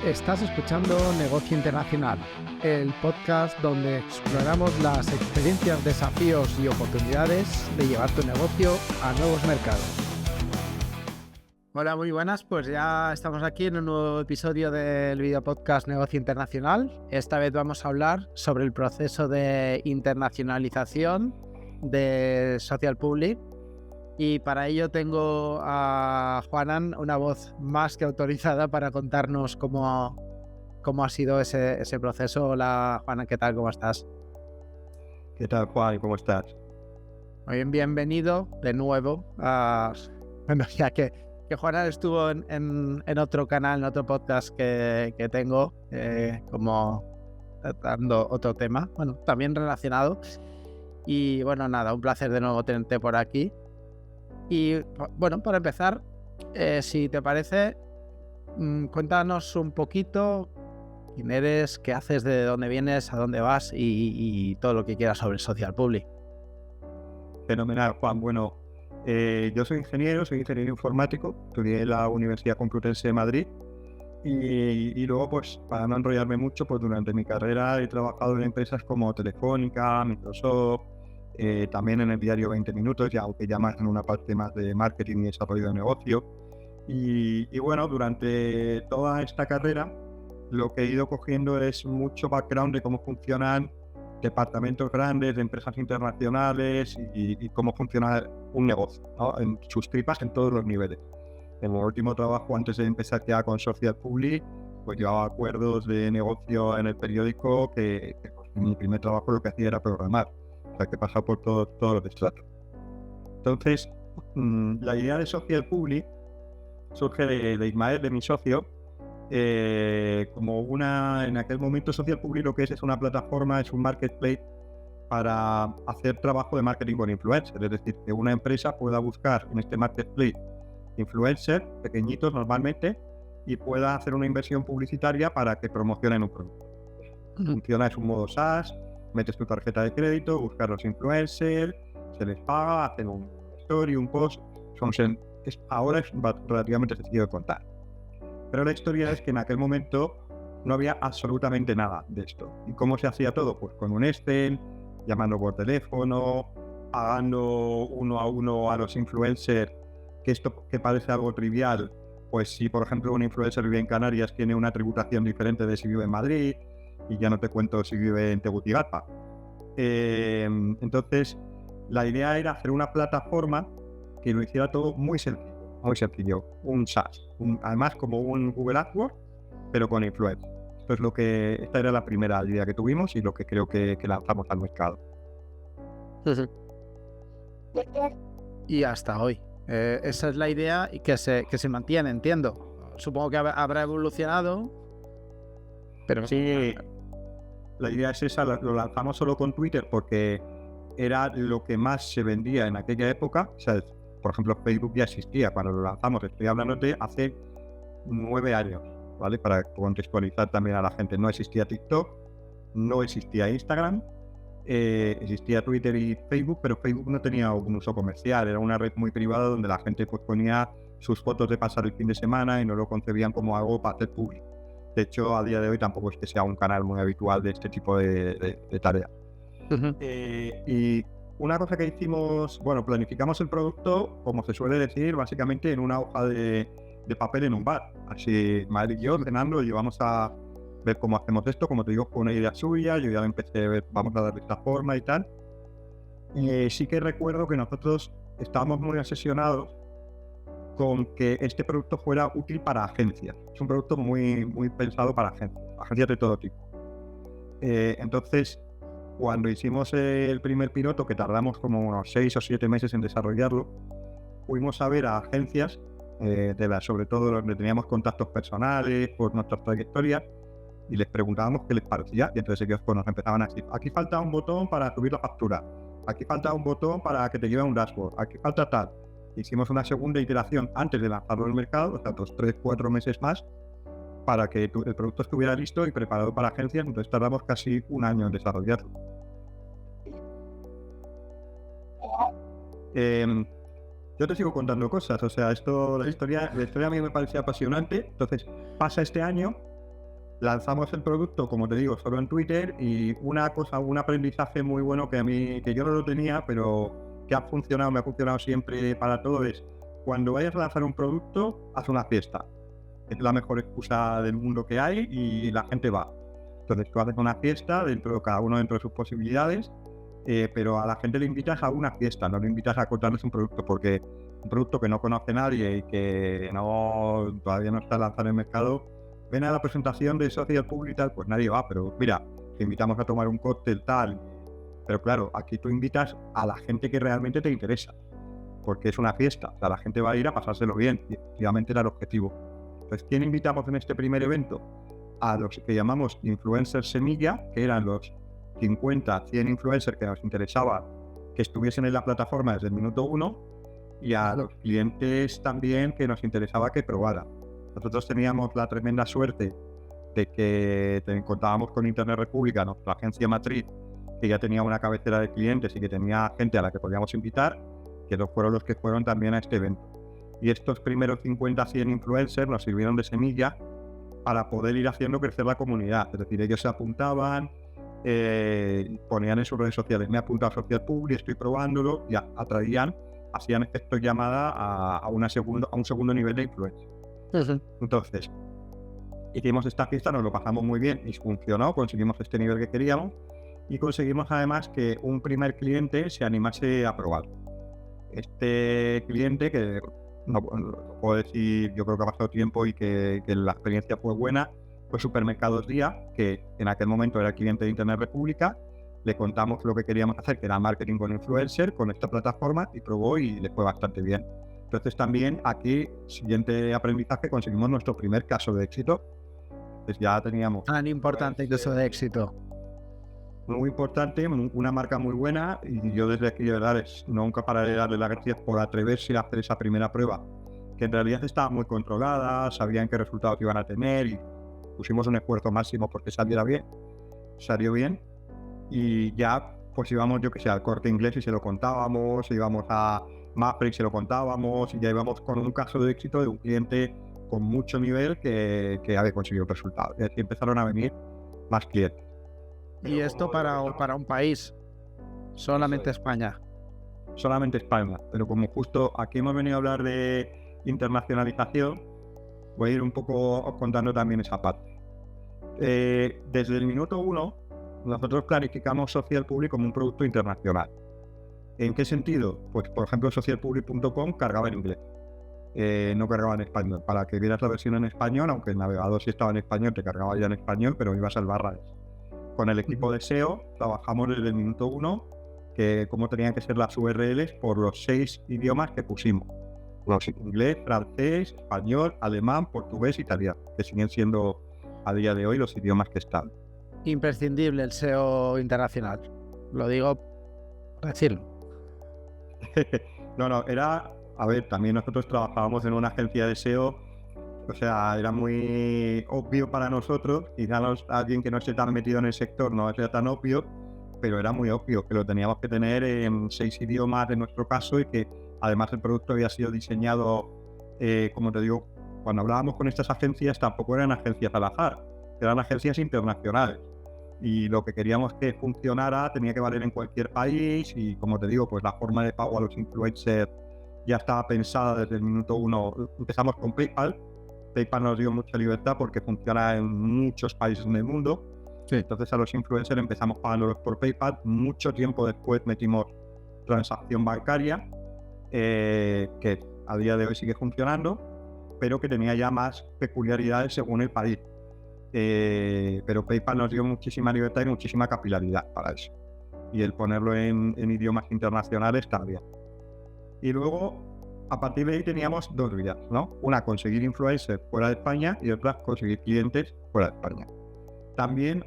Estás escuchando Negocio Internacional, el podcast donde exploramos las experiencias, desafíos y oportunidades de llevar tu negocio a nuevos mercados. Hola, muy buenas, pues ya estamos aquí en un nuevo episodio del video podcast Negocio Internacional. Esta vez vamos a hablar sobre el proceso de internacionalización de Social Public. Y para ello tengo a Juanan, una voz más que autorizada para contarnos cómo ha sido ese proceso. Hola Juanan, ¿qué tal? ¿Cómo estás? ¿Qué tal, Juan? ¿Cómo estás? Muy bien, bienvenido de nuevo. Bueno, ya que Juanan estuvo en otro canal, en otro podcast que tengo, como tratando otro tema, bueno, también relacionado. Y bueno, nada, un placer de nuevo tenerte por aquí. Y bueno, para empezar, si te parece, cuéntanos un poquito quién eres, qué haces, de dónde vienes, a dónde vas y todo lo que quieras sobre Social Public. Fenomenal, Juan. Bueno, yo soy ingeniero informático, estudié en la Universidad Complutense de Madrid y luego, pues, para no enrollarme mucho, pues durante mi carrera he trabajado en empresas como Telefónica, Microsoft, también en el diario 20 Minutos, aunque ya más en una parte más de marketing y desarrollo de negocio. Y bueno, durante toda esta carrera lo que he ido cogiendo es mucho background de cómo funcionan departamentos grandes de empresas internacionales y cómo funciona un negocio, ¿no? En sus tripas en todos los niveles. En mi último trabajo, antes de empezar ya con Social Public, pues llevaba acuerdos de negocio en el periódico que pues, en mi primer trabajo lo que hacía era programar. O sea, que pasa por todos los estratos. Entonces, la idea de Social Public surge de Ismael, de mi socio, como en aquel momento Social Public lo que es una plataforma, es un marketplace para hacer trabajo de marketing con influencers. Es decir, que una empresa pueda buscar en este marketplace influencers pequeñitos normalmente y pueda hacer una inversión publicitaria para que promocionen un producto. Funciona, es un modo SaaS. Metes tu tarjeta de crédito, buscas los influencers, se les paga, hacen un story, un post. Ahora es relativamente sencillo de contar. Pero la historia es que en aquel momento no había absolutamente nada de esto. ¿Y cómo se hacía todo? Pues con un Excel, llamando por teléfono, pagando uno a uno a los influencers, que esto que parece algo trivial, pues si por ejemplo un influencer vive en Canarias tiene una tributación diferente de si vive en Madrid, y ya no te cuento si vive en Tegucigalpa. Entonces, la idea era hacer una plataforma que lo hiciera todo muy sencillo, un SaaS, además como un Google AdWords, pero con influencers. Esta era la primera idea que tuvimos y lo que creo que lanzamos al mercado. Y hasta hoy. Esa es la idea y que se mantiene, entiendo. Supongo que habrá evolucionado, pero sí. La idea es esa, lo lanzamos solo con Twitter porque era lo que más se vendía en aquella época. O sea, por ejemplo, Facebook ya existía cuando lo lanzamos. Estoy hablando de hace 9 años, ¿vale? Para contextualizar también a la gente. No existía TikTok, no existía Instagram, existía Twitter y Facebook, pero Facebook no tenía un uso comercial. Era una red muy privada donde la gente pues ponía sus fotos de pasar el fin de semana y no lo concebían como algo para hacer público. De hecho, a día de hoy tampoco es que sea un canal muy habitual de este tipo de tareas. Y una cosa que hicimos, bueno, planificamos el producto, como se suele decir, básicamente en una hoja de papel en un bar. Así, Madrid y yo, ordenando, llevamos a ver cómo hacemos esto. Como te digo, fue una idea suya, yo ya empecé a ver, vamos a darle esta forma y tal. Y sí que recuerdo que nosotros estábamos muy obsesionados con que este producto fuera útil para agencias. Es un producto muy, muy pensado para agencias de todo tipo. Entonces, cuando hicimos el primer piloto, que tardamos como unos 6 o 7 meses en desarrollarlo, fuimos a ver a agencias, sobre todo donde teníamos contactos personales por nuestras trayectorias, y les preguntábamos qué les parecía, y entonces ellos pues, nos empezaban a decir: aquí falta un botón para subir la factura, aquí falta un botón para que te lleve a un dashboard, aquí falta tal. Hicimos una segunda iteración antes de lanzarlo al mercado, o sea, 3-4 meses más, para que el producto estuviera listo y preparado para agencias. Entonces tardamos casi un año en desarrollarlo. Yo te sigo contando cosas, o sea, la historia a mí me parecía apasionante. Entonces pasa este año Lanzamos el producto, como te digo, solo en Twitter, y una cosa, un aprendizaje muy bueno que yo no lo tenía, pero que me ha funcionado siempre para todo, es cuando vayas a lanzar un producto, haz una fiesta. Es la mejor excusa del mundo que hay y la gente va. Entonces tú haces una fiesta, cada uno dentro de sus posibilidades, pero a la gente le invitas a una fiesta, no le invitas a contarles un producto, porque un producto que no conoce nadie y que todavía no está lanzado en el mercado, ven a la presentación de Social Public y tal, pues nadie va, pero mira, te invitamos a tomar un cóctel tal. Pero claro, aquí tú invitas a la gente que realmente te interesa, porque es una fiesta, o sea, la gente va a ir a pasárselo bien, y efectivamente era el objetivo. Entonces, ¿quién invitamos en este primer evento? A los que llamamos influencers semilla, que eran los 50, 100 influencers que nos interesaba que estuviesen en la plataforma desde el minuto 1, y a los clientes también que nos interesaba que probaran. Nosotros teníamos la tremenda suerte de que contábamos con Internet República, nuestra agencia matriz, que ya tenía una cabecera de clientes y que tenía gente a la que podíamos invitar, que fueron los que fueron también a este evento. Y estos primeros 50-100 influencers nos sirvieron de semilla para poder ir haciendo crecer la comunidad. Es decir, ellos se apuntaban, ponían en sus redes sociales, me he apuntado a Social Public, estoy probándolo, y hacían efecto llamada a un segundo nivel de influencia. Uh-huh. Entonces, hicimos esta fiesta, nos lo pasamos muy bien y funcionó, conseguimos este nivel que queríamos, y conseguimos además que un primer cliente se animase a probar. Este cliente, que no puedo decir, yo creo que ha pasado tiempo y que la experiencia fue buena, fue Supermercados Día, que en aquel momento era el cliente de Internet República. Le contamos lo que queríamos hacer, que era marketing con influencer, con esta plataforma, y probó y le fue bastante bien. Entonces también aquí, siguiente aprendizaje, conseguimos nuestro primer caso de éxito. Entonces ya teníamos... Tan importante caso de éxito. Muy importante, una marca muy buena, y yo desde aquí de verdad nunca pararé de darle las gracias por atreverse a hacer esa primera prueba, que en realidad estaba muy controlada, sabían qué resultados iban a tener y pusimos un esfuerzo máximo porque salió bien, y ya pues íbamos, yo que sé, al Corte Inglés y se lo contábamos, íbamos a Mapfre y se lo contábamos, y ya íbamos con un caso de éxito de un cliente con mucho nivel que había conseguido resultados. Y así empezaron a venir más clientes. Y esto para un país, solamente España. Solamente España, pero como justo aquí hemos venido a hablar de internacionalización, voy a ir un poco contando también esa parte. Desde el minuto 1, nosotros planificamos Social Public como un producto internacional. ¿En qué sentido? Pues, por ejemplo, socialpublic.com cargaba en inglés, no cargaba en español. Para que vieras la versión en español, aunque el navegador sí estaba en español, te cargaba ya en español, pero ibas al barra. Con el equipo de SEO trabajamos desde el minuto 1, que cómo tenían que ser las URLs por los 6 idiomas que pusimos. Los inglés, francés, español, alemán, portugués, italiano, que siguen siendo a día de hoy los idiomas que están. Imprescindible el SEO internacional. Lo digo para decirlo. No, también nosotros trabajábamos en una agencia de SEO. O sea, era muy obvio para nosotros, quizás alguien que no esté tan metido en el sector no sea tan obvio, pero era muy obvio que lo teníamos que tener en 6 idiomas en nuestro caso, y que además el producto había sido diseñado, como te digo, cuando hablábamos con estas agencias tampoco eran agencias al azar, eran agencias internacionales, y lo que queríamos que funcionara tenía que valer en cualquier país, y como te digo, pues la forma de pago a los influencers ya estaba pensada desde el minuto 1. Empezamos con PayPal. PayPal nos dio mucha libertad porque funciona en muchos países en el mundo. Sí. Entonces a los influencers empezamos pagándolos por PayPal. Mucho tiempo después metimos transacción bancaria, que a día de hoy sigue funcionando, pero que tenía ya más peculiaridades según el país. Pero PayPal nos dio muchísima libertad y muchísima capilaridad para eso. Y el ponerlo en idiomas internacionales también. Y luego, a partir de ahí teníamos 2 vías, ¿no? Una, conseguir influencers fuera de España, y otra, conseguir clientes fuera de España. También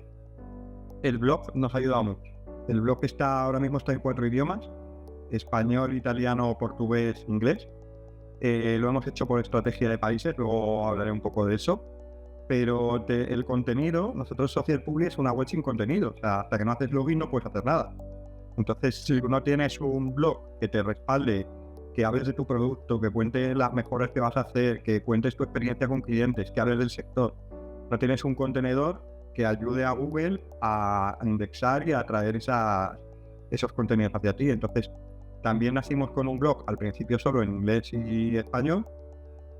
el blog nos ha ayudado mucho. El blog ahora mismo está en 4 idiomas: español, italiano, portugués, inglés. Lo hemos hecho por estrategia de países, luego hablaré un poco de eso. Pero el contenido, nosotros Social Public es una web sin contenido. O sea, hasta que no haces login no puedes hacer nada. Entonces, si tú no tienes un blog que te respalde, que hables de tu producto, que cuentes las mejoras que vas a hacer, que cuentes tu experiencia con clientes, que hables del sector, No tienes un contenedor que ayude a Google a indexar y a traer esos contenidos hacia ti. Entonces, también nacimos con un blog, al principio solo en inglés y español,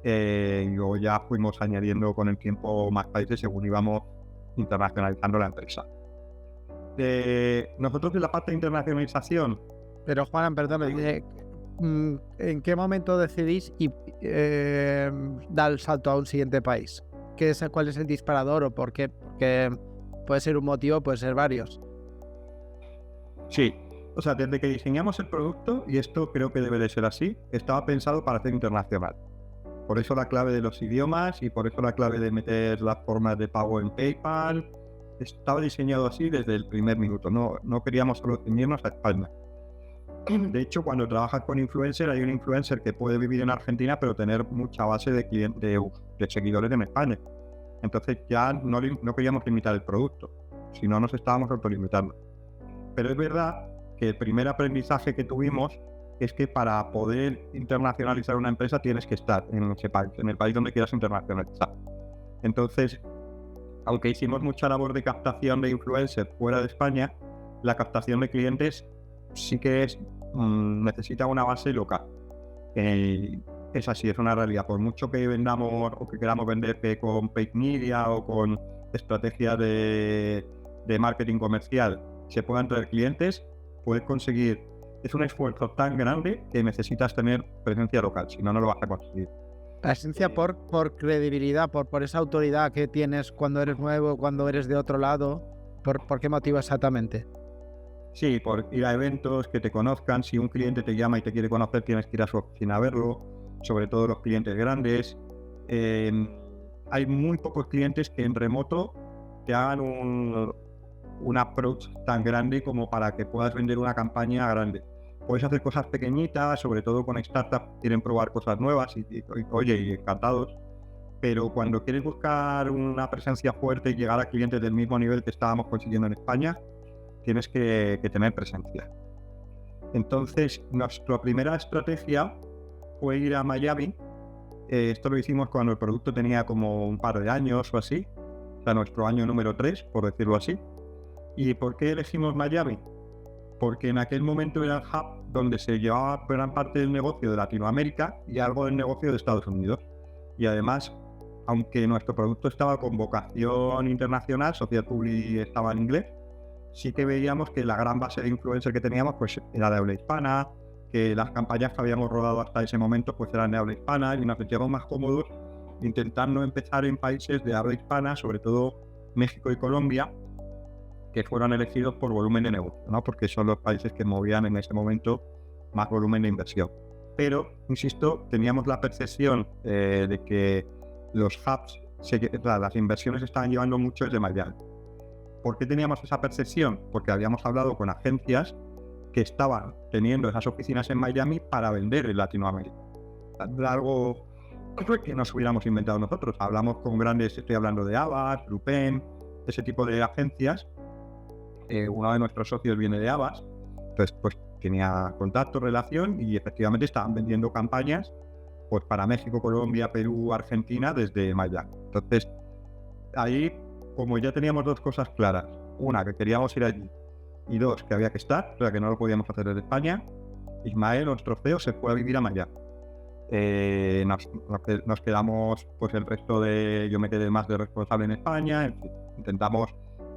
y luego ya fuimos añadiendo con el tiempo más países según íbamos internacionalizando la empresa. Nosotros en la parte de internacionalización... Pero Juan, perdón, ¿en qué momento decidís dar el salto a un siguiente país? ¿Cuál es el disparador o por qué? Porque puede ser un motivo, puede ser varios. Sí, o sea, desde que diseñamos el producto, y esto creo que debe de ser así, estaba pensado para ser internacional. Por eso la clave de los idiomas y por eso la clave de meter las formas de pago en PayPal. Estaba diseñado así desde el primer minuto, no queríamos solo ceñirnos a España. De hecho, cuando trabajas con influencer, hay un influencer que puede vivir en Argentina pero tener mucha base de seguidores en España. Entonces ya no queríamos limitar el producto, si no nos estábamos autolimitando. Pero es verdad que el primer aprendizaje que tuvimos es que para poder internacionalizar una empresa tienes que estar en ese país, en el país donde quieras internacionalizar. Entonces, aunque hicimos mucha labor de captación de influencers fuera de España, la captación de clientes sí que necesita una base local. Es así, es una realidad. Por mucho que vendamos o que queramos vender con paid media o con estrategias de marketing comercial se puedan traer clientes, puedes conseguir. Es un esfuerzo tan grande que necesitas tener presencia local, si no, no lo vas a conseguir. Presencia por credibilidad, por esa autoridad que tienes cuando eres nuevo, cuando eres de otro lado. ¿Por qué motivo exactamente? Sí, por ir a eventos, que te conozcan. Si un cliente te llama y te quiere conocer, tienes que ir a su oficina a verlo, sobre todo los clientes grandes. Hay muy pocos clientes que en remoto te hagan un approach tan grande como para que puedas vender una campaña grande. Puedes hacer cosas pequeñitas, sobre todo con startups que quieren probar cosas nuevas y encantados. Pero cuando quieres buscar una presencia fuerte y llegar a clientes del mismo nivel que estábamos consiguiendo en España, tienes que tener presencia. Entonces, nuestra primera estrategia fue ir a Miami. Esto lo hicimos cuando el producto tenía como un par de años o así. O sea, nuestro año número 3, por decirlo así. ¿Y por qué elegimos Miami? Porque en aquel momento era el hub donde se llevaba gran parte del negocio de Latinoamérica y algo del negocio de Estados Unidos. Y además, aunque nuestro producto estaba con vocación internacional, Social Publi estaba en inglés, sí que veíamos que la gran base de influencer que teníamos pues era de habla hispana, que las campañas que habíamos rodado hasta ese momento pues eran de habla hispana y nos sentíamos más cómodos intentando empezar en países de habla hispana, sobre todo México y Colombia, que fueron elegidos por volumen de negocio, ¿no? Porque son los países que movían en ese momento más volumen de inversión. Pero, insisto, teníamos la percepción de que los hubs, las inversiones estaban llevando mucho desde Miami. ¿Por qué teníamos esa percepción? Porque habíamos hablado con agencias que estaban teniendo esas oficinas en Miami para vender en Latinoamérica. Algo que nos hubiéramos inventado nosotros. Hablamos con grandes, estoy hablando de Havas, Lupen, ese tipo de agencias. Uno de nuestros socios viene de Havas, entonces pues tenía contacto, relación y efectivamente estaban vendiendo campañas pues para México, Colombia, Perú, Argentina desde Miami. Entonces ahí, como ya teníamos dos cosas claras, una, que queríamos ir allí, y dos, que había que estar, o sea, que no lo podíamos hacer desde España, Ismael, nuestro CEO, se fue a vivir a Miami. Nos quedamos, pues el resto yo me quedé más de responsable en España, en fin, intentamos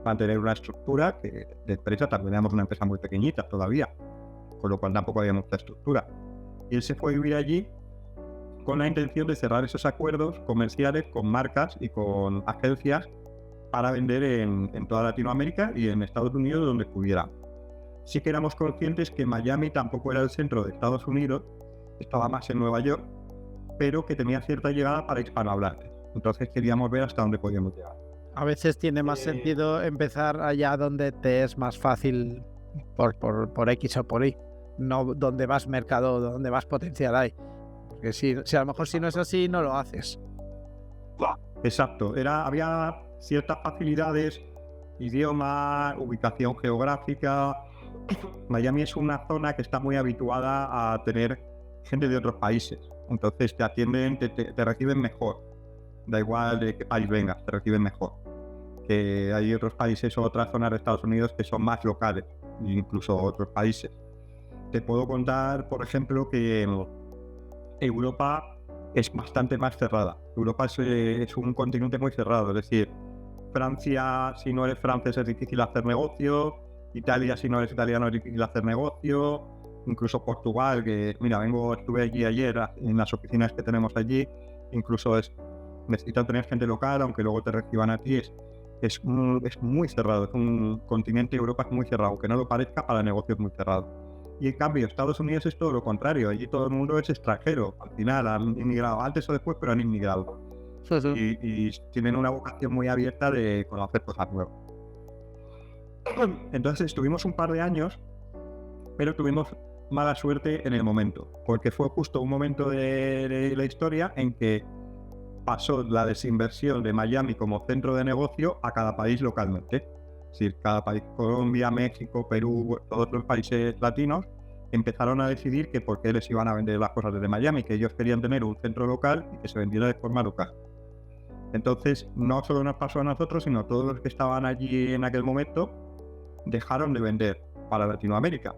mantener una estructura que de empresa, también éramos una empresa muy pequeñita todavía, con lo cual tampoco había mucha estructura. Y él se fue a vivir allí con la intención de cerrar esos acuerdos comerciales con marcas y con agencias para vender en toda Latinoamérica y en Estados Unidos donde pudiera. Sí que éramos conscientes que Miami tampoco era el centro de Estados Unidos, estaba más en Nueva York, pero que tenía cierta llegada para hispanohablantes. Entonces queríamos ver hasta dónde podíamos llegar. A veces tiene más sentido empezar allá donde te es más fácil por X o por Y, no donde más mercado, donde más potencial hay. Porque si a lo mejor si no es así, no lo haces. Exacto, había ciertas facilidades, idioma, ubicación geográfica. Miami es una zona que está muy habituada a tener gente de otros países, entonces te atienden, te reciben mejor. da igual de qué país vengas, te reciben mejor. Que hay otros países o otras zonas de Estados Unidos que son más locales, incluso otros países. Te puedo contar, por ejemplo, que Europa es bastante más cerrada. Europa es un continente muy cerrado, es decir, Francia, si no eres francés es difícil hacer negocio, Italia, si no eres italiano es difícil hacer negocio, incluso Portugal, que mira, estuve allí ayer en las oficinas que tenemos allí, incluso necesitan tener gente local, aunque luego te reciban a ti, es muy cerrado, es un continente, Europa es muy cerrado, aunque no lo parezca, para negocios muy cerrado. Y en cambio, Estados Unidos es todo lo contrario, allí todo el mundo es extranjero, al final han inmigrado, antes o después, pero han inmigrado. Y tienen una vocación muy abierta de conocer cosas nuevas. Entonces estuvimos un par de años, pero tuvimos mala suerte en el momento, porque fue justo un momento de la historia en que pasó la desinversión de Miami como centro de negocio a cada país localmente. Es decir, cada país, Colombia, México, Perú, todos los países latinos, empezaron a decidir que por qué les iban a vender las cosas desde Miami, que ellos querían tener un centro local y que se vendiera de forma local. Entonces, no solo nos pasó a nosotros, sino a todos los que estaban allí en aquel momento, dejaron de vender para Latinoamérica.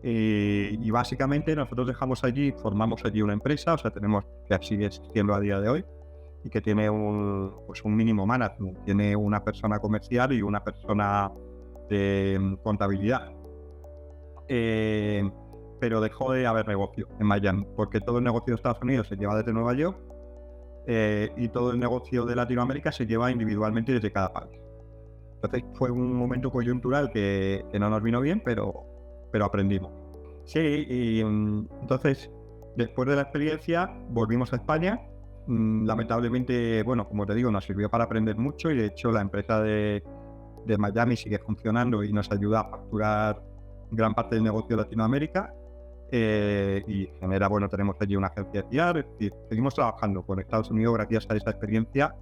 Y básicamente nosotros formamos allí una empresa, o sea, tenemos, que sigue existiendo a día de hoy, y que tiene un mínimo management, tiene una persona comercial y una persona de contabilidad. Pero dejó de haber negocio en Miami, porque todo el negocio de Estados Unidos se lleva desde Nueva York y todo el negocio de Latinoamérica se lleva individualmente desde cada país. Entonces fue un momento coyuntural que no nos vino bien, pero aprendimos. Sí, y entonces después de la experiencia volvimos a España. Lamentablemente, bueno, como te digo, nos sirvió para aprender mucho y de hecho la empresa de Miami sigue funcionando y nos ayuda a facturar gran parte del negocio de Latinoamérica y genera, bueno, tenemos allí una agencia de PR, es decir, seguimos trabajando con Estados Unidos gracias a esa experiencia.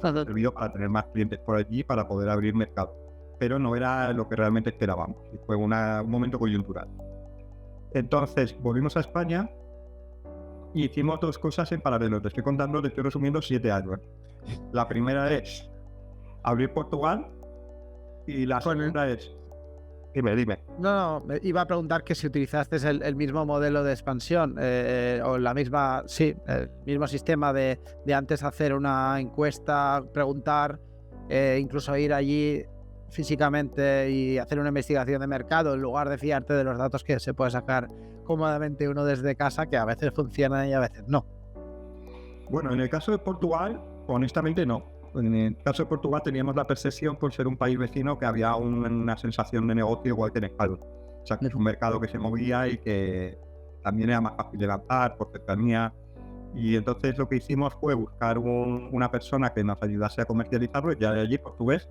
Nos ha servido para tener más clientes por allí, para poder abrir mercado, pero no era lo que realmente esperábamos y fue un momento coyuntural. Entonces volvimos a España y hicimos dos cosas en paralelo. Te estoy contando, te estoy resumiendo 7 años. La primera es abrir Portugal y la segunda es... Dime. No, me iba a preguntar que si utilizaste el mismo modelo de expansión o la misma, sí, el mismo sistema de antes hacer una encuesta, preguntar, incluso ir allí físicamente y hacer una investigación de mercado en lugar de fiarte de los datos que se puede sacar cómodamente uno desde casa, que a veces funcionan y a veces no. Bueno, en el caso de Portugal, honestamente no. En el caso de Portugal teníamos la percepción, por ser un país vecino, que había una sensación de negocio igual que en España. O sea, que es un mercado que se movía y que también era más fácil de lanzar por cercanía. Y entonces lo que hicimos fue buscar una persona que nos ayudase a comercializarlo, ya de allí, portugués,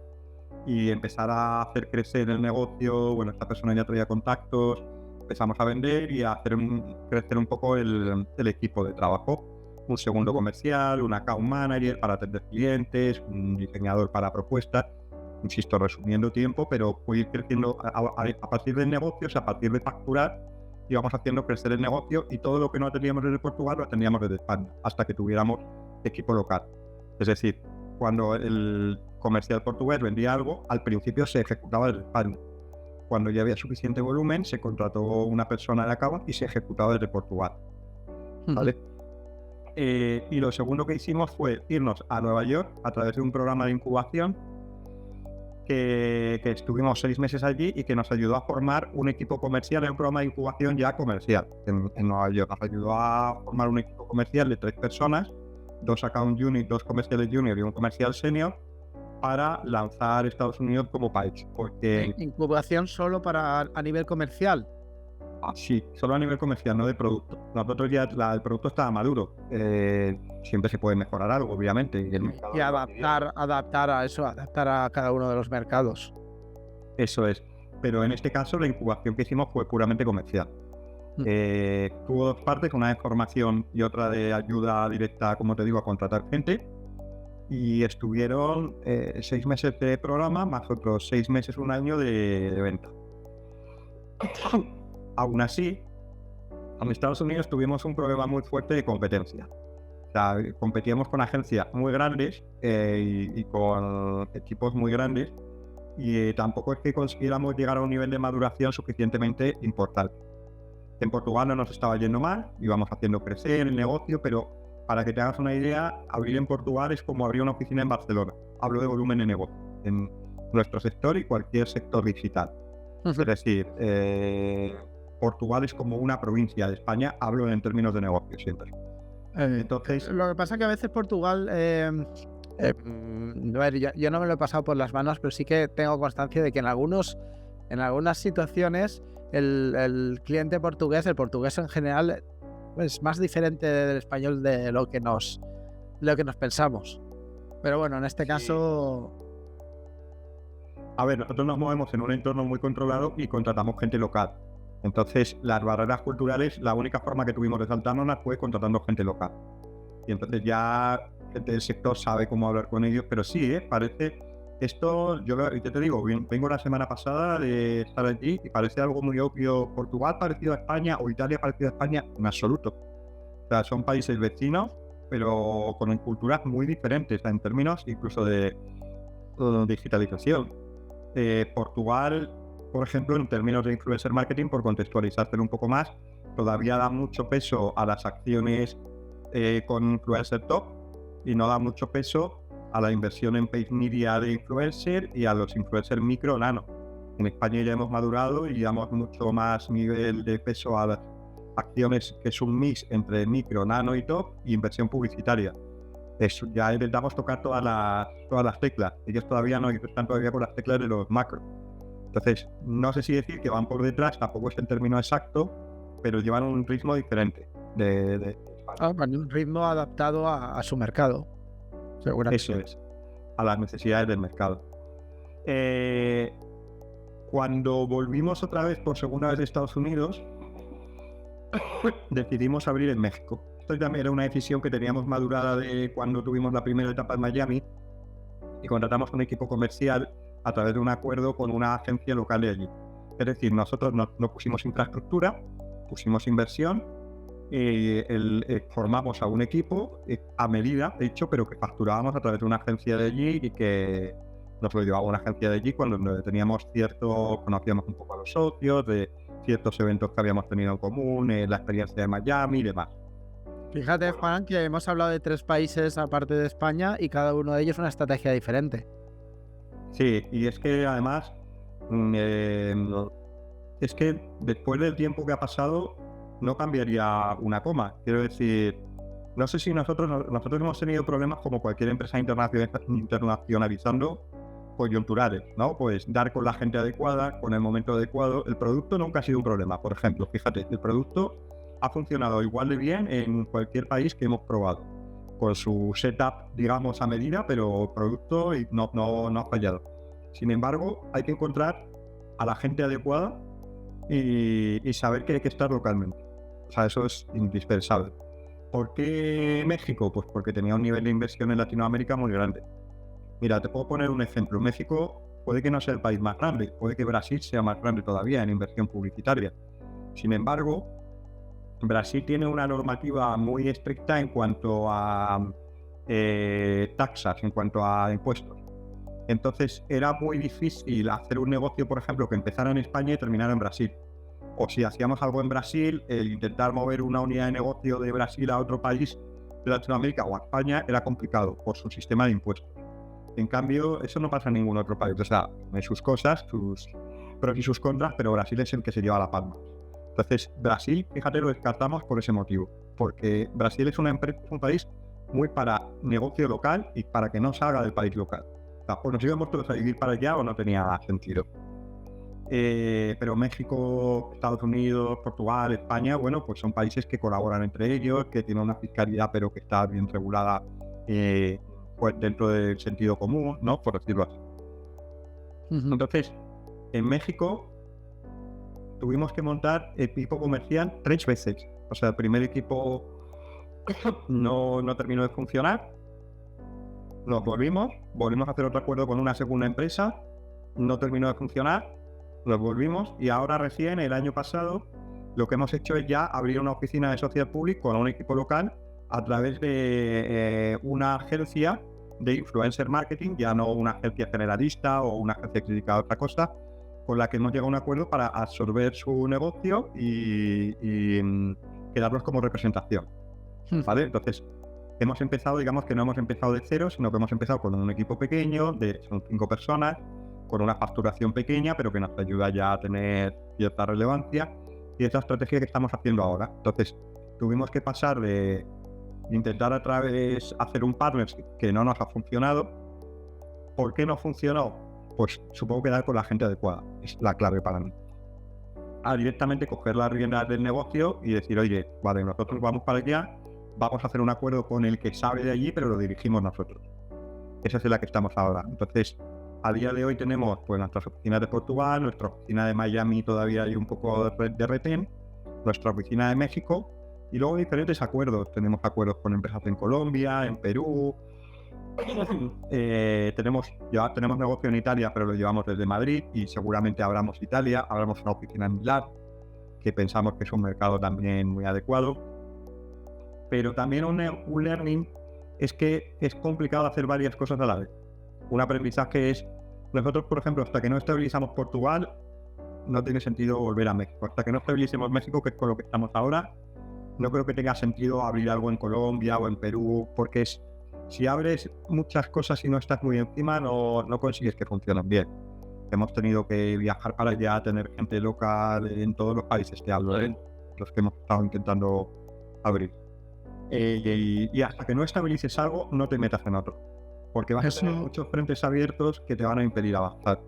y empezar a hacer crecer el negocio. Bueno, esta persona ya traía contactos, empezamos a vender y a hacer crecer un poco el equipo de trabajo. Un segundo comercial, un account manager para atender clientes, un diseñador para propuestas. Insisto, resumiendo tiempo, pero fue ir creciendo a partir de negocios, a partir de facturar, íbamos haciendo crecer el negocio y todo lo que no teníamos desde Portugal lo teníamos desde España, hasta que tuviéramos equipo local. Es decir, cuando el comercial portugués vendía algo, al principio se ejecutaba desde España. Cuando ya había suficiente volumen, se contrató una persona de acá y se ejecutaba desde Portugal. ¿Vale? Y lo segundo que hicimos fue irnos a Nueva York a través de un programa de incubación que estuvimos 6 meses allí y que nos ayudó a formar un equipo comercial en un programa de incubación ya comercial en Nueva York. Nos ayudó a formar un equipo comercial de 3 personas, 2 account junior, 2 comerciales junior y un comercial senior, para lanzar Estados Unidos como país. Porque... ¿Incubación solo a nivel comercial? Sí, solo a nivel comercial, no de producto. Nosotros ya el producto estaba maduro. Siempre se puede mejorar algo, obviamente. Y adaptar a eso, adaptar a cada uno de los mercados. Eso es. Pero en este caso la incubación que hicimos fue puramente comercial. Tuvo 2 partes, una de formación y otra de ayuda directa, como te digo, a contratar gente. Y estuvieron 6 meses de programa más otros 6 meses, un año de venta. Aún así, en Estados Unidos tuvimos un problema muy fuerte de competencia. O sea, competíamos con agencias muy grandes y con equipos muy grandes y tampoco es que consiguiéramos llegar a un nivel de maduración suficientemente importante. En Portugal no nos estaba yendo mal, íbamos haciendo crecer el negocio, pero para que te hagas una idea, abrir en Portugal es como abrir una oficina en Barcelona. Hablo de volumen de negocio en nuestro sector y cualquier sector digital. Es decir, Portugal es como una provincia de España, hablo en términos de negocio siempre. Entonces, lo que pasa es que a veces Portugal, a ver, yo no me lo he pasado por las manos, pero sí que tengo constancia de que en algunas situaciones el cliente portugués, el portugués en general, es más diferente del español de lo que nos pensamos. Pero bueno, en este caso... A ver, nosotros nos movemos en un entorno muy controlado y contratamos gente local. Entonces, las barreras culturales, la única forma que tuvimos de saltárnoslas fue contratando gente local. Y entonces ya gente del sector sabe cómo hablar con ellos, pero sí, parece... Esto, yo te digo, vengo la semana pasada de estar allí y parece algo muy obvio. Portugal parecido a España o Italia parecido a España, en absoluto. O sea, son países vecinos, pero con culturas muy diferentes, en términos incluso de digitalización. Portugal, por ejemplo, en términos de influencer marketing, por contextualizarte un poco más, todavía da mucho peso a las acciones con influencer top y no da mucho peso a la inversión en paid media de influencer y a los influencers micro nano. En España ya hemos madurado y damos mucho más nivel de peso a las acciones, que es un mix entre micro, nano y top, y inversión publicitaria. Eso, ya intentamos tocar todas las teclas. Ellos todavía no están todavía con las teclas de los macro. Entonces, no sé si decir que van por detrás, tampoco es el término exacto, pero llevan un ritmo diferente un ritmo adaptado a su mercado. Seguramente. Eso es, a las necesidades del mercado. Cuando volvimos otra vez por segunda vez de Estados Unidos, decidimos abrir en México. Esto también era una decisión que teníamos madurada de cuando tuvimos la primera etapa en Miami y contratamos un equipo comercial a través de un acuerdo con una agencia local de allí. Es decir, nosotros no pusimos infraestructura, pusimos inversión, formamos a un equipo a medida, de hecho, pero que facturábamos a través de una agencia de allí y que nos lo llevaba una agencia de allí cuando conocíamos un poco a los socios, de ciertos eventos que habíamos tenido en común, la experiencia de Miami y demás. Fíjate, Juan, que hemos hablado de 3 países aparte de España y cada uno de ellos una estrategia diferente. Sí, y es que además, es que después del tiempo que ha pasado, no cambiaría una coma. Quiero decir, no sé si nosotros hemos tenido problemas como cualquier empresa internacionalizando coyunturales, ¿no? Pues dar con la gente adecuada, con el momento adecuado. El producto nunca ha sido un problema, por ejemplo. Fíjate, el producto ha funcionado igual de bien en cualquier país que hemos probado, con su setup, digamos, a medida, pero el producto no ha fallado. Sin embargo, hay que encontrar a la gente adecuada y saber que hay que estar localmente. O sea, eso es indispensable. ¿Por qué México? Pues porque tenía un nivel de inversión en Latinoamérica muy grande. Mira, te puedo poner un ejemplo. México puede que no sea el país más grande, puede que Brasil sea más grande todavía en inversión publicitaria. Sin embargo, Brasil tiene una normativa muy estricta en cuanto a taxas, en cuanto a impuestos. Entonces era muy difícil hacer un negocio, por ejemplo, que empezara en España y terminara en Brasil. O si hacíamos algo en Brasil, intentar mover una unidad de negocio de Brasil a otro país de Latinoamérica o a España era complicado por su sistema de impuestos. En cambio, eso no pasa en ningún otro país. O sea, hay sus cosas, sus pros y sus contras, pero Brasil es el que se lleva la palma. Entonces, Brasil, fíjate, lo descartamos por ese motivo. Porque Brasil es un país muy para negocio local y para que no salga del país local. O sea, pues nos íbamos todos a vivir para allá o no tenía sentido. Pero México, Estados Unidos, Portugal, España, bueno, pues son países que colaboran entre ellos, que tienen una fiscalidad pero que está bien regulada pues dentro del sentido común, ¿no? Por decirlo así. Entonces, en México tuvimos que montar equipo comercial 3 veces. O sea, el primer equipo no terminó de funcionar. Nos volvimos a hacer otro acuerdo con una segunda empresa, no terminó de funcionar. Nos volvimos y ahora recién, el año pasado, lo que hemos hecho es ya abrir una oficina de social public con un equipo local a través de una agencia de influencer marketing, ya no una agencia generalista o una agencia que se dedica a otra cosa, con la que hemos llegado a un acuerdo para absorber su negocio y quedarnos como representación, ¿vale? Entonces, hemos empezado, digamos que no hemos empezado de cero, sino que hemos empezado con un equipo pequeño, son 5 personas, con una facturación pequeña, pero que nos ayuda ya a tener cierta relevancia, y es la estrategia que estamos haciendo ahora. Entonces, tuvimos que pasar de intentar a través hacer un partnership que no nos ha funcionado. ¿Por qué no funcionó? Pues supongo que dar con la gente adecuada es la clave para mí. A directamente coger las riendas del negocio y decir, oye, vale, nosotros vamos para allá, vamos a hacer un acuerdo con el que sabe de allí, pero lo dirigimos nosotros. Esa es la que estamos ahora. Entonces, a día de hoy tenemos pues nuestras oficinas de Portugal, nuestra oficina de Miami todavía hay un poco de retén, nuestra oficina de México, y luego diferentes acuerdos. Tenemos acuerdos con empresas en Colombia, en Perú. Tenemos negocio en Italia, pero lo llevamos desde Madrid y seguramente abramos Italia, abramos una oficina en Milán, que pensamos que es un mercado también muy adecuado. Pero también un learning es que es complicado hacer varias cosas a la vez. Un aprendizaje es, nosotros, por ejemplo, hasta que no estabilizamos Portugal, no tiene sentido volver a México. Hasta que no estabilicemos México, que es con lo que estamos ahora, no creo que tenga sentido abrir algo en Colombia o en Perú, porque si abres muchas cosas y no estás muy encima, no consigues que funcionen bien. Hemos tenido que viajar para allá, tener gente local en todos los países que hablo, los que hemos estado intentando abrir. Y hasta que no estabilices algo, no te metas en otro, porque vas a tener muchos frentes abiertos que te van a impedir avanzar.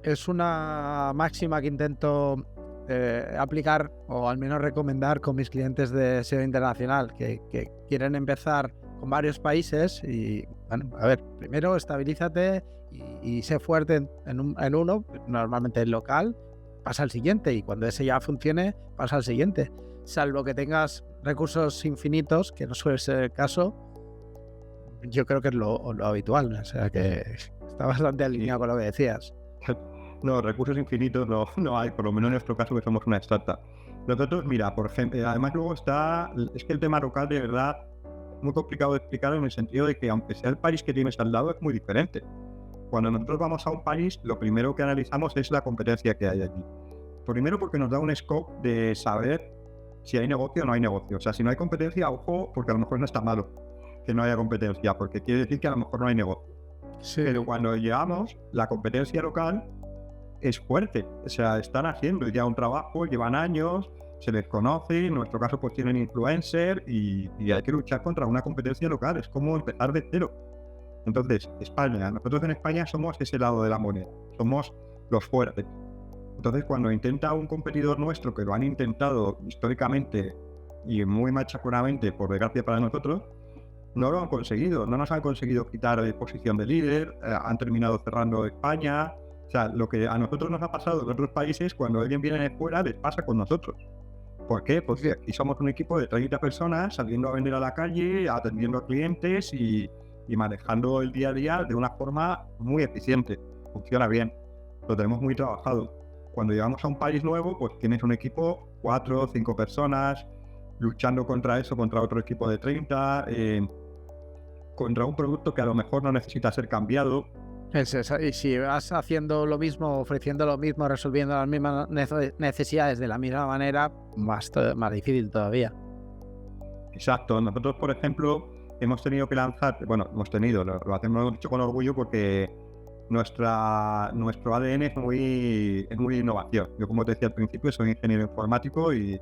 Es una máxima que intento aplicar, o al menos recomendar con mis clientes de SEO internacional que quieren empezar con varios países. Y bueno, a ver, primero estabilízate y sé fuerte en uno, normalmente el local, pasa al siguiente, y cuando ese ya funcione, pasa al siguiente, salvo que tengas recursos infinitos, que no suele ser el caso. Yo creo que es lo habitual, o sea que está bastante alineado con lo que decías. No, recursos infinitos no hay, por lo menos en nuestro caso, que somos una startup. Nosotros, mira, por ejemplo, además luego es que el tema local de verdad es muy complicado de explicar, en el sentido de que aunque sea el país que tienes al lado, es muy diferente. Cuando nosotros vamos a un país, lo primero que analizamos es la competencia que hay allí. Primero porque nos da un scope de saber si hay negocio o no hay negocio. O sea, si no hay competencia, ojo, porque a lo mejor no está malo que no haya competencia, porque quiere decir que a lo mejor no hay negocio. Sí. Pero cuando llegamos, la competencia local es fuerte. O sea, están haciendo ya un trabajo, llevan años, se les conoce, en nuestro caso pues tienen influencer y hay que luchar contra una competencia local. Es como empezar de cero. Entonces, España, nosotros en España somos ese lado de la moneda, somos los fuertes. Entonces, cuando intenta un competidor nuestro, que lo han intentado históricamente y muy machaconamente, por desgracia para nosotros, no lo han conseguido, no nos han conseguido quitar de posición de líder, han terminado cerrando España. O sea, lo que a nosotros nos ha pasado en otros países, cuando alguien viene de fuera, les pasa con nosotros. ¿Por qué? Porque aquí somos un equipo de 30 personas saliendo a vender a la calle, atendiendo a clientes y manejando el día a día de una forma muy eficiente. Funciona bien, lo tenemos muy trabajado. Cuando llegamos a un país nuevo, pues tienes un equipo, 4 o 5 personas, luchando contra eso, contra otro equipo de 30, contra un producto que a lo mejor no necesita ser cambiado. Y si vas haciendo lo mismo, ofreciendo lo mismo, resolviendo las mismas necesidades de la misma manera, más difícil todavía. Exacto. Nosotros, por ejemplo, hemos tenido que lanzar, lo hacemos mucho con orgullo, porque nuestro ADN es muy innovación. Yo, como te decía al principio, soy ingeniero informático y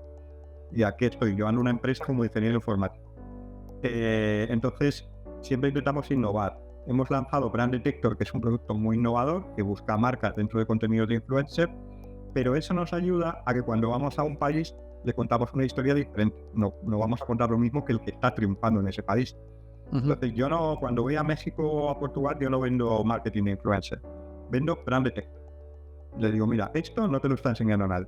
aquí estoy llevando una empresa como ingeniero informático. Entonces, siempre intentamos innovar. Hemos lanzado Brand Detector, que es un producto muy innovador, que busca marcas dentro de contenidos de influencer, pero eso nos ayuda a que cuando vamos a un país le contamos una historia diferente. No vamos a contar lo mismo que el que está triunfando en ese país. Entonces, cuando voy a México o a Portugal, yo no vendo marketing de influencer, vendo Brand Detector. Le digo, mira, esto no te lo está enseñando nadie.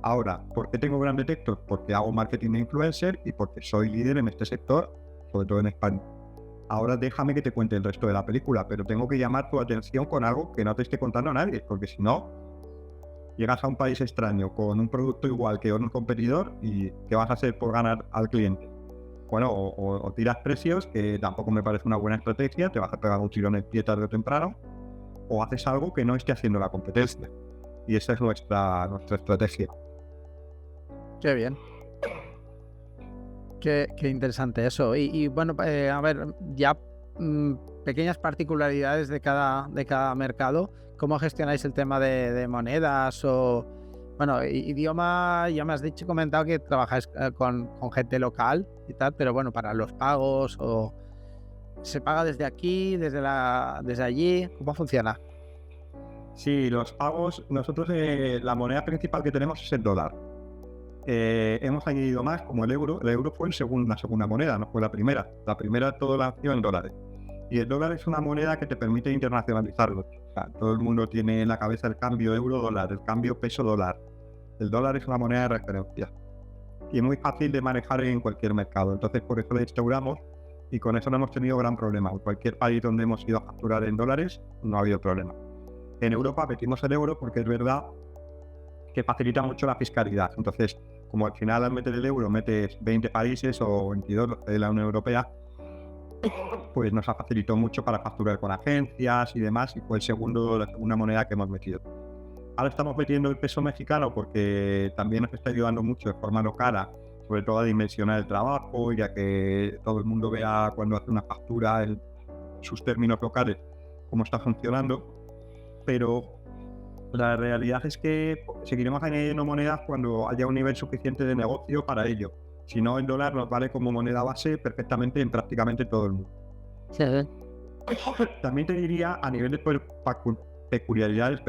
Ahora, ¿por qué tengo Brand Detector? Porque hago marketing de influencer y porque soy líder en este sector, sobre todo en España. Ahora déjame que te cuente el resto de la película, pero tengo que llamar tu atención con algo que no te esté contando a nadie, porque si no, llegas a un país extraño con un producto igual que un competidor y ¿qué vas a hacer por ganar al cliente? bueno, o tiras precios, que tampoco me parece una buena estrategia, te vas a pegar un tirón en el pie tarde o temprano, o haces algo que no esté haciendo la competencia. Y esa es nuestra estrategia. Qué bien. Qué interesante eso. Y bueno, a ver, ya pequeñas particularidades de cada mercado. ¿Cómo gestionáis el tema de monedas o, bueno, idioma? Ya me has comentado que trabajáis con gente local y tal, pero bueno, para los pagos, o ¿se paga desde aquí, desde allí? ¿Cómo funciona? Sí, los pagos, nosotros la moneda principal que tenemos es el dólar. Hemos añadido más, como el euro. El euro fue la segunda moneda, no fue la primera. La primera todo la nació en dólares. Y el dólar es una moneda que te permite internacionalizarlo. O sea, todo el mundo tiene en la cabeza el cambio euro-dólar, el cambio peso-dólar. El dólar es una moneda de referencia. Y es muy fácil de manejar en cualquier mercado. Entonces, por eso lo instauramos y con eso no hemos tenido gran problema. En cualquier país donde hemos ido a facturar en dólares, no ha habido problema. En Europa metimos el euro porque es verdad que facilita mucho la fiscalidad. Entonces, como al final al meter el euro metes 20 países o 22 de la Unión Europea, pues nos ha facilitado mucho para facturar con agencias y demás, y fue la segunda moneda que hemos metido. Ahora estamos metiendo el peso mexicano porque también nos está ayudando mucho de forma local, sobre todo a dimensionar el trabajo, ya que todo el mundo vea cuando hace una factura en sus términos locales cómo está funcionando. Pero la realidad es que seguiremos añadiendo monedas cuando haya un nivel suficiente de negocio para ello. Si no, el dólar nos vale como moneda base perfectamente en prácticamente todo el mundo. Sí. También te diría, a nivel de peculiaridades,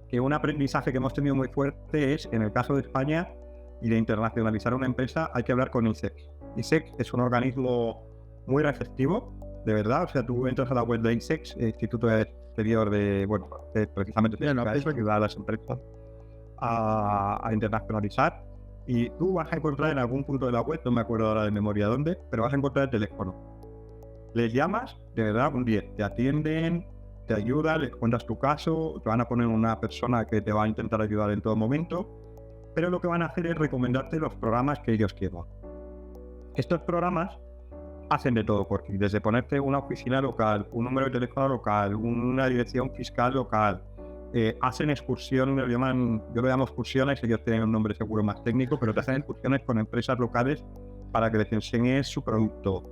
que un aprendizaje que hemos tenido muy fuerte es, en el caso de España y de internacionalizar una empresa, hay que hablar con ISEX. ISEX es un organismo muy receptivo, de verdad. O sea, tú entras a la web de ISEX, Instituto Exterior de, precisamente de eso, ayudar a las empresas a internacionalizar. Y tú vas a encontrar en algún punto de la web, no me acuerdo ahora de memoria dónde, pero vas a encontrar el teléfono. Les llamas, de verdad, un 10. Te atienden, te ayudan, les cuentas tu caso, te van a poner una persona que te va a intentar ayudar en todo momento, pero lo que van a hacer es recomendarte los programas que ellos quieran. Estos programas hacen de todo por ti, desde ponerte una oficina local, un número de teléfono local, una dirección fiscal local. Hacen excursiones, yo lo llamo excursiones, ellos tienen un nombre seguro más técnico, pero te hacen excursiones con empresas locales para que les enseñes su producto.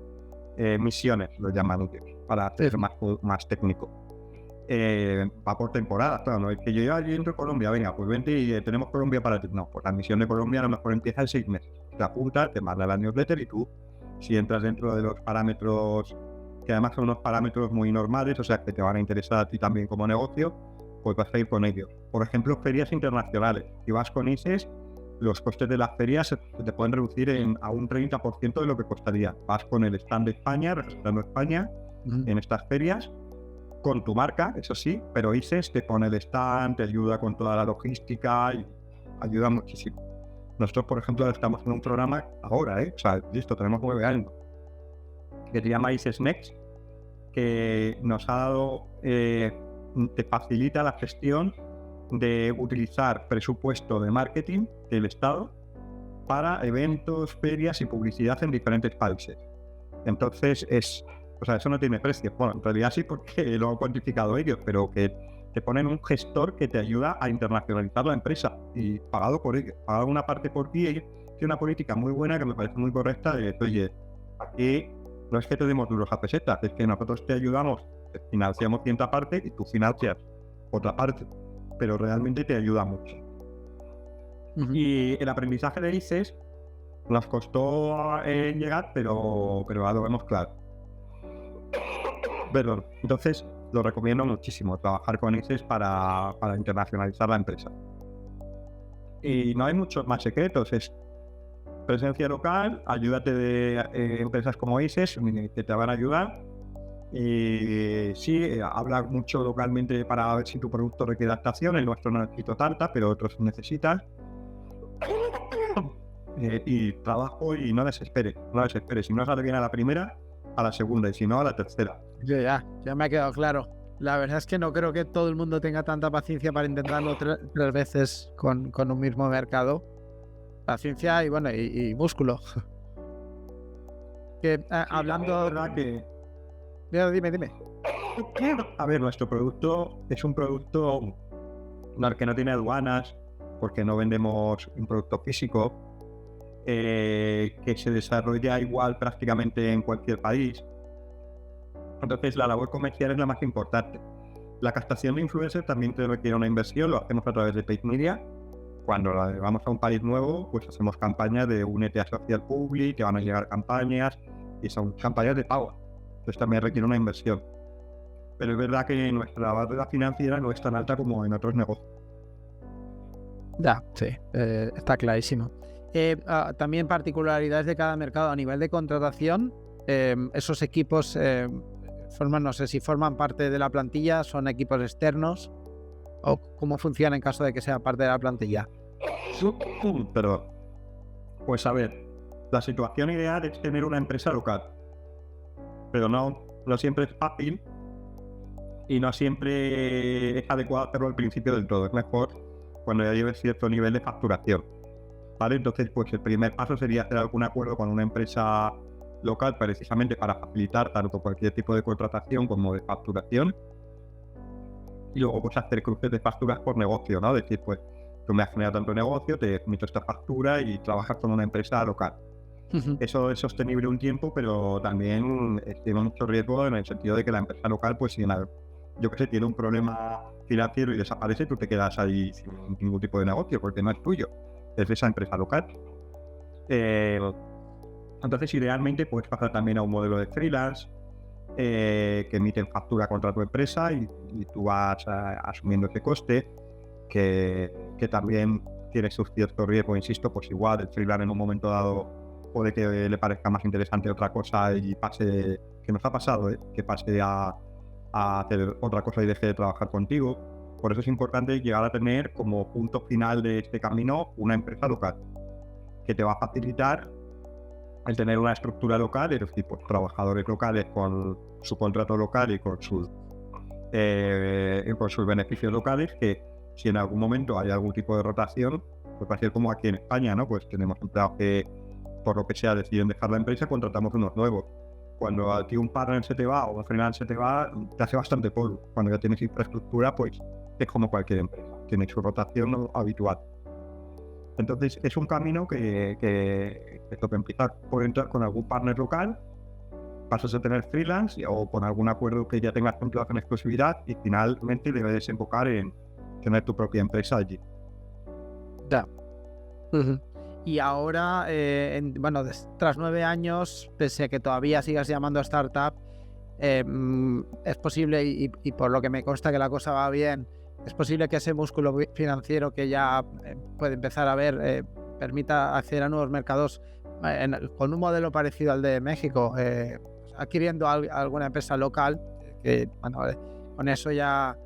Misiones, lo llaman ellos, para hacer más técnico. Va por temporada, claro, no es que yo entro a Colombia, venga, pues vente y tenemos Colombia para ti. No, pues la misión de Colombia a lo mejor empieza en 6 meses. Te apuntas, te manda la newsletter y tú, si entras dentro de los parámetros, que además son unos parámetros muy normales, o sea que te van a interesar a ti también como negocio, pues vas a ir con ellos. Por ejemplo, ferias internacionales. Si vas con ISES, los costes de las ferias se te pueden reducir a un 30% de lo que costaría. Vas con el stand de España, representando a España en estas ferias, con tu marca, eso sí, pero ISES te pone el stand, te ayuda con toda la logística y ayuda muchísimo. Nosotros, por ejemplo, estamos en un programa ahora, o sea, listo, tenemos 9 años, que se llama ISES Next, que nos ha dado, te facilita la gestión de utilizar presupuesto de marketing del Estado para eventos, ferias y publicidad en diferentes países. Entonces eso no tiene precio. Bueno, en realidad sí, porque lo han cuantificado ellos, pero que te ponen un gestor que te ayuda a internacionalizar la empresa y pagado por ellos, pagado una parte por ti. Ellos tienen una política muy buena que me parece muy correcta de, oye, aquí no es que te demos duros a pesetas, es que nosotros te ayudamos, te financiamos cierta parte y tú financias otra parte, pero realmente te ayuda mucho. Y el aprendizaje de ISES nos costó llegar, pero ahora lo vemos claro. Perdón. Entonces, lo recomiendo muchísimo, trabajar con ISES para internacionalizar la empresa. Y no hay muchos más secretos, es presencia local, ayúdate de empresas como ISES que te van a ayudar. Y sí, habla mucho localmente para ver si tu producto requiere adaptación. El nuestro no necesita tanta, pero otros necesitan. Y trabajo y no desesperes. Si no sale bien a la primera, a la segunda, y si no, a la tercera. Ya me ha quedado claro. La verdad es que no creo que todo el mundo tenga tanta paciencia para intentarlo 3 veces con un mismo mercado. Paciencia y bueno, y músculo. Hablando... verdad que... Dime. A ver, nuestro producto es un producto que no tiene aduanas, porque no vendemos un producto físico, que se desarrolla igual prácticamente en cualquier país. Entonces la labor comercial es la más importante. La captación de influencers también te requiere una inversión, lo hacemos a través de paid media. Cuando vamos a un país nuevo, pues hacemos campañas de únete a Social Public, que van a llegar campañas, y son campañas de pago. Entonces también requiere una inversión. Pero es verdad que nuestra barrera financiera no es tan alta como en otros negocios. Ya, sí, está clarísimo. También particularidades de cada mercado a nivel de contratación. Esos equipos no sé si forman parte de la plantilla, son equipos externos, o cómo funciona en caso de que sea parte de la plantilla. Pero, pues a ver, la situación ideal es tener una empresa local, pero no siempre es fácil y no siempre es adecuado hacerlo al principio del todo. Es mejor cuando ya lleves cierto nivel de facturación, ¿vale? Entonces, pues el primer paso sería hacer algún acuerdo con una empresa local precisamente para facilitar tanto cualquier tipo de contratación como de facturación, y luego pues hacer cruces de facturas por negocio, ¿no? Es decir, pues tú me has generado tanto negocio, te emito esta factura y trabajas con una empresa local. Eso es sostenible un tiempo, pero también tiene mucho riesgo en el sentido de que la empresa local, pues si tiene un problema financiero y desaparece, tú te quedas ahí sin ningún tipo de negocio porque no es tuyo, es de esa empresa local. Entonces, idealmente puedes pasar también a un modelo de freelance que emiten factura contra tu empresa y tú vas asumiendo ese coste, que también tiene su cierto riesgo, insisto, pues igual el freelance en un momento dado puede que le parezca más interesante otra cosa y pase, que nos ha pasado, que pase a hacer otra cosa y deje de trabajar contigo. Por eso es importante llegar a tener como punto final de este camino una empresa local, que te va a facilitar el tener una estructura local, es decir, pues, trabajadores locales con su contrato local y con sus beneficios locales, que si en algún momento hay algún tipo de rotación, pues va a ser como aquí en España, ¿no? Pues tenemos empleados que, por lo que sea, deciden dejar la empresa, contratamos unos nuevos. Cuando a ti un partner se te va o un freelance se te va, te hace bastante polvo. Cuando ya tienes infraestructura, pues es como cualquier empresa, tiene su rotación habitual. Entonces es un camino que toca empezar por entrar con algún partner local, pasas a tener freelance o con algún acuerdo que ya tengas contrato en exclusividad y finalmente debes desembocar en tener tu propia empresa allí. Ya. Y ahora, tras 9 años, pese a que todavía sigas llamando a startup, es posible, y por lo que me consta que la cosa va bien, es posible que ese músculo financiero que ya puede empezar a ver permita acceder a nuevos mercados con un modelo parecido al de México, adquiriendo alguna empresa local, que con eso ya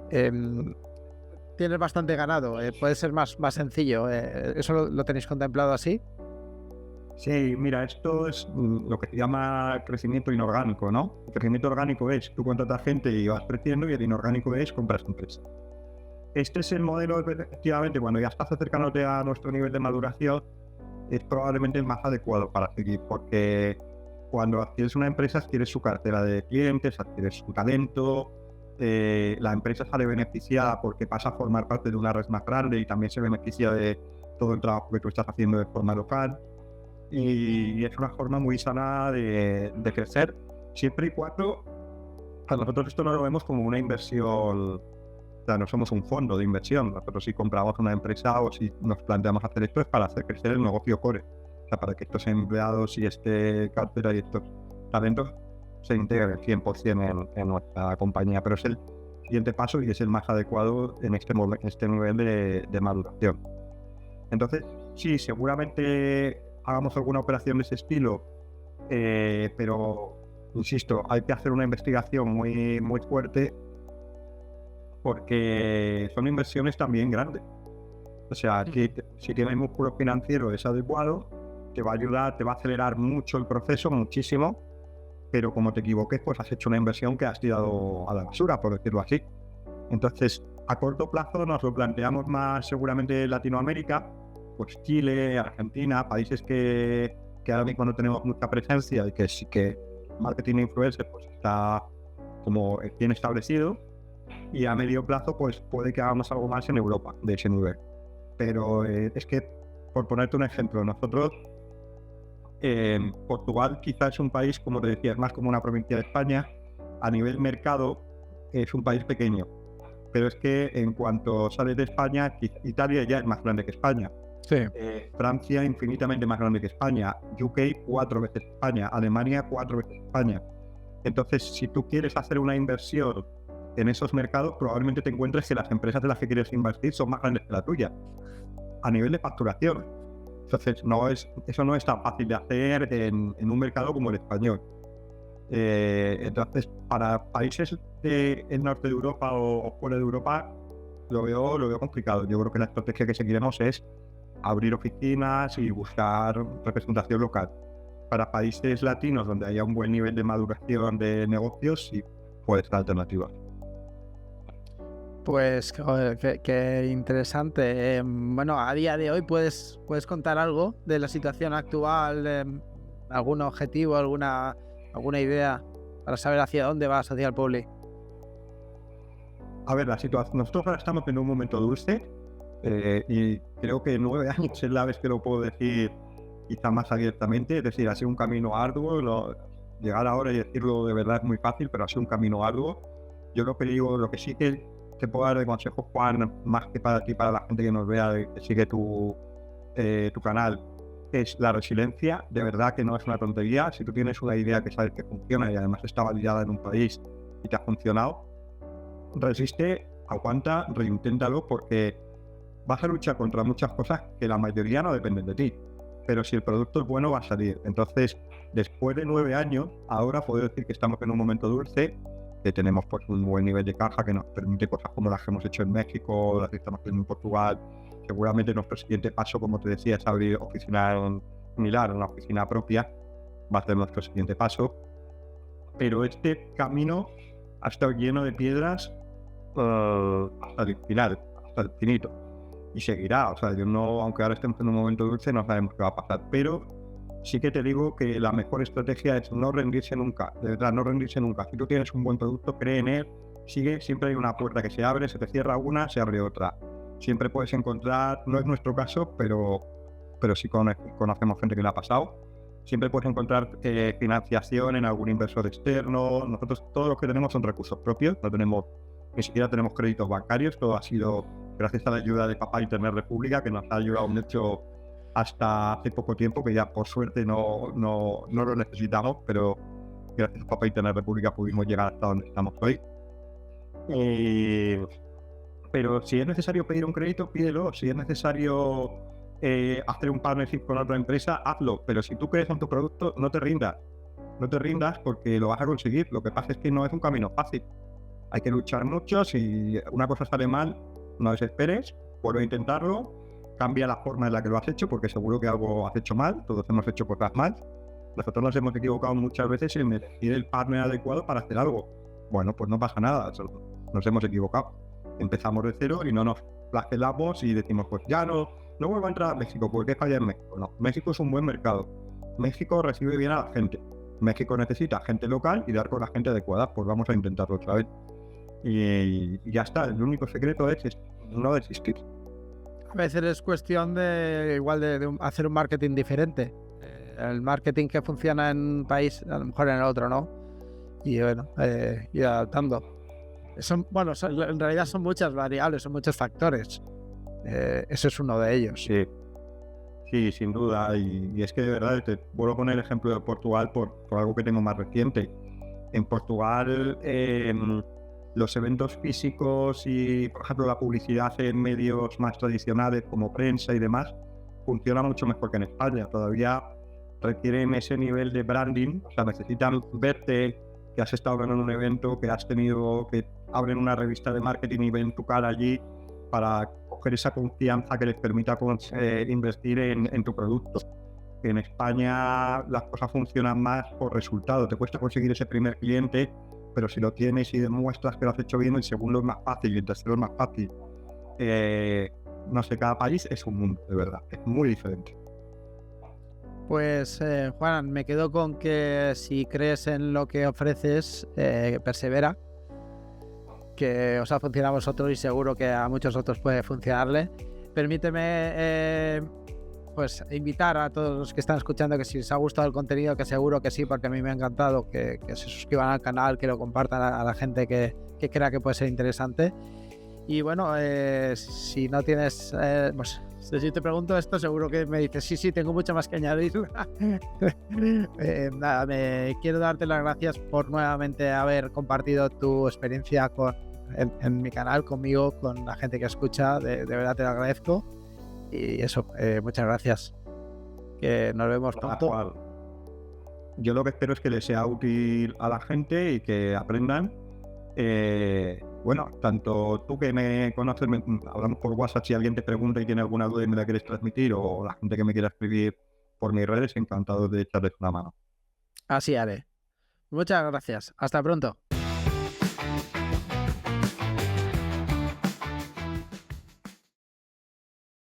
tienes bastante ganado, puede ser más sencillo. ¿Eso lo tenéis contemplado así? Sí, mira, esto es lo que se llama crecimiento inorgánico, ¿no? El crecimiento orgánico es tú contratas gente y vas creciendo, y el inorgánico es compras empresas. Este es el modelo, efectivamente, cuando ya estás acercándote a nuestro nivel de maduración, es probablemente el más adecuado para seguir, porque cuando adquieres una empresa, adquieres su cartera de clientes, adquieres su talento, la empresa sale beneficiada porque pasa a formar parte de una red más grande y también se beneficia de todo el trabajo que tú estás haciendo de forma local. Y es una forma muy sana de crecer, siempre y cuando a nosotros esto no lo vemos como una inversión, o sea, no somos un fondo de inversión. Nosotros si compramos una empresa o si nos planteamos hacer esto es para hacer crecer el negocio core, o sea, para que estos empleados y este cartera y estos talentos se integren 100% en nuestra compañía, pero es el siguiente paso y es el más adecuado en este nivel de maduración. Entonces, sí, seguramente hagamos alguna operación de ese estilo, pero, insisto, hay que hacer una investigación muy, muy fuerte porque son inversiones también grandes. O sea, si tienes músculo financiero es adecuado, te va a ayudar, te va a acelerar mucho el proceso, muchísimo, pero como te equivoques, pues has hecho una inversión que has tirado a la basura, por decirlo así. Entonces, a corto plazo nos lo planteamos más seguramente Latinoamérica, pues Chile, Argentina, países que que ahora mismo no tenemos mucha presencia y que sí que marketing influencer pues está como bien establecido, y a medio plazo pues puede que hagamos algo más en Europa de ese nivel. Pero es que, por ponerte un ejemplo, nosotros Portugal quizás es un país, como te decía, es más como una provincia de España. A nivel mercado es un país pequeño, pero es que en cuanto sales de España, Italia ya es más grande que España. Sí. Francia infinitamente más grande que España, UK 4 veces España, Alemania 4 veces España. Entonces, si tú quieres hacer una inversión en esos mercados, probablemente te encuentres que las empresas de las que quieres invertir son más grandes que la tuya, a nivel de facturación. Entonces, eso no es tan fácil de hacer en un mercado como el español. Entonces, para países del norte de Europa o fuera de Europa, lo veo complicado. Yo creo que la estrategia que seguiremos es abrir oficinas y buscar representación local. Para países latinos donde haya un buen nivel de maduración de negocios, sí puede ser alternativa. Pues joder, qué interesante. Bueno, a día de hoy puedes contar algo de la situación actual, algún objetivo, alguna idea para saber hacia dónde vas, hacia el Publi. A ver, la situación. Nosotros ahora estamos en un momento dulce y creo que 9 años es la vez que lo puedo decir quizá más abiertamente. Es decir, ha sido un camino arduo. Llegar ahora y decirlo de verdad es muy fácil, pero ha sido un camino arduo. Yo lo que digo, lo que sí que te puedo dar de consejo, Juan, más que para ti, para la gente que nos vea, que sigue tu canal, es la resiliencia. De verdad que no es una tontería. Si tú tienes una idea que sabes que funciona y además está validada en un país y te ha funcionado, resiste, aguanta, reinténtalo, porque vas a luchar contra muchas cosas que la mayoría no dependen de ti. Pero si el producto es bueno, va a salir. Entonces, después de 9 años, ahora puedo decir que estamos en un momento dulce, que tenemos pues un buen nivel de caja que nos permite cosas como las que hemos hecho en México, las que estamos haciendo en Portugal. Seguramente nuestro siguiente paso, como te decía, es abrir oficina en Milán, una oficina propia. Va a ser nuestro siguiente paso. Pero este camino ha estado lleno de piedras hasta el final, hasta el finito. Y seguirá. O sea, yo no, aunque ahora estemos en un momento dulce, no sabemos qué va a pasar. Pero sí que te digo que la mejor estrategia es no rendirse nunca. De verdad, no rendirse nunca. Si tú tienes un buen producto, cree en él, sigue. Siempre hay una puerta que se abre, se te cierra una, se abre otra. Siempre puedes encontrar, no es nuestro caso, pero sí conocemos gente que le ha pasado. Siempre puedes encontrar financiación en algún inversor externo. Nosotros todo lo que tenemos son recursos propios, ni siquiera tenemos créditos bancarios. Todo ha sido gracias a la ayuda de Papá Internet República, que nos ha ayudado mucho hasta hace poco tiempo, que ya por suerte no lo necesitamos, pero gracias a Papá Internet República pudimos llegar hasta donde estamos hoy. Pero si es necesario pedir un crédito, pídelo. Si es necesario hacer un partnership con otra empresa, hazlo. Pero si tú crees en tu producto, no te rindas. No te rindas, porque lo vas a conseguir. Lo que pasa es que no es un camino fácil. Hay que luchar mucho. Si una cosa sale mal, no desesperes, vuelve a intentarlo, cambia la forma en la que lo has hecho, porque seguro que algo has hecho mal. Todos hemos hecho cosas mal. Nosotros nos hemos equivocado muchas veces en elegir el partner adecuado para hacer algo. Bueno, pues no pasa nada, nos hemos equivocado. Empezamos de cero y no nos flagelamos y decimos, pues ya no vuelvo a entrar a México, ¿por qué falla en México? No, México es un buen mercado. México recibe bien a la gente. México necesita gente local y dar con la gente adecuada. Pues vamos a intentarlo otra vez. Y ya está. El único secreto es no desistir. A veces es cuestión de hacer un marketing diferente. El marketing que funciona en un país, a lo mejor en el otro no. Y bueno, ir adaptando. En realidad son muchas variables, son muchos factores. Ese es uno de ellos. Sí, sin duda. Y es que de verdad, te vuelvo a poner el ejemplo de Portugal por algo que tengo más reciente. En Portugal, los eventos físicos y, por ejemplo, la publicidad en medios más tradicionales como prensa y demás, funciona mucho mejor que en España. Todavía requieren ese nivel de branding. O sea, necesitan verte que has estado en un evento, que abren una revista de marketing y ven tu cara allí, para coger esa confianza que les permita invertir en tu producto. En España las cosas funcionan más por resultado. Te cuesta conseguir ese primer cliente, pero si lo tienes y demuestras que lo has hecho bien, el segundo es más fácil y el tercero es más fácil. No sé, cada país es un mundo, de verdad. Es muy diferente. Pues Juan, me quedo con que si crees en lo que ofreces, persevera, que os ha funcionado a vosotros y seguro que a muchos otros puede funcionarle. Permíteme pues invitar a todos los que están escuchando que si les ha gustado el contenido, que seguro que sí, porque a mí me ha encantado, que se suscriban al canal, que lo compartan a la gente que crea que puede ser interesante. Y bueno, si no tienes, pues si te pregunto esto, seguro que me dices, sí, tengo mucho más que añadir. Nada, me quiero darte las gracias por nuevamente haber compartido tu experiencia en mi canal, conmigo, con la gente que escucha. De verdad te lo agradezco. Y eso, muchas gracias. Que nos vemos pronto. Yo lo que espero es que les sea útil a la gente y que aprendan. Bueno, tanto tú que me conoces, hablamos por WhatsApp si alguien te pregunta y tiene alguna duda y me la quieres transmitir, o la gente que me quiera escribir por mis redes, encantado de echarles una mano. Así haré. Muchas gracias. Hasta pronto.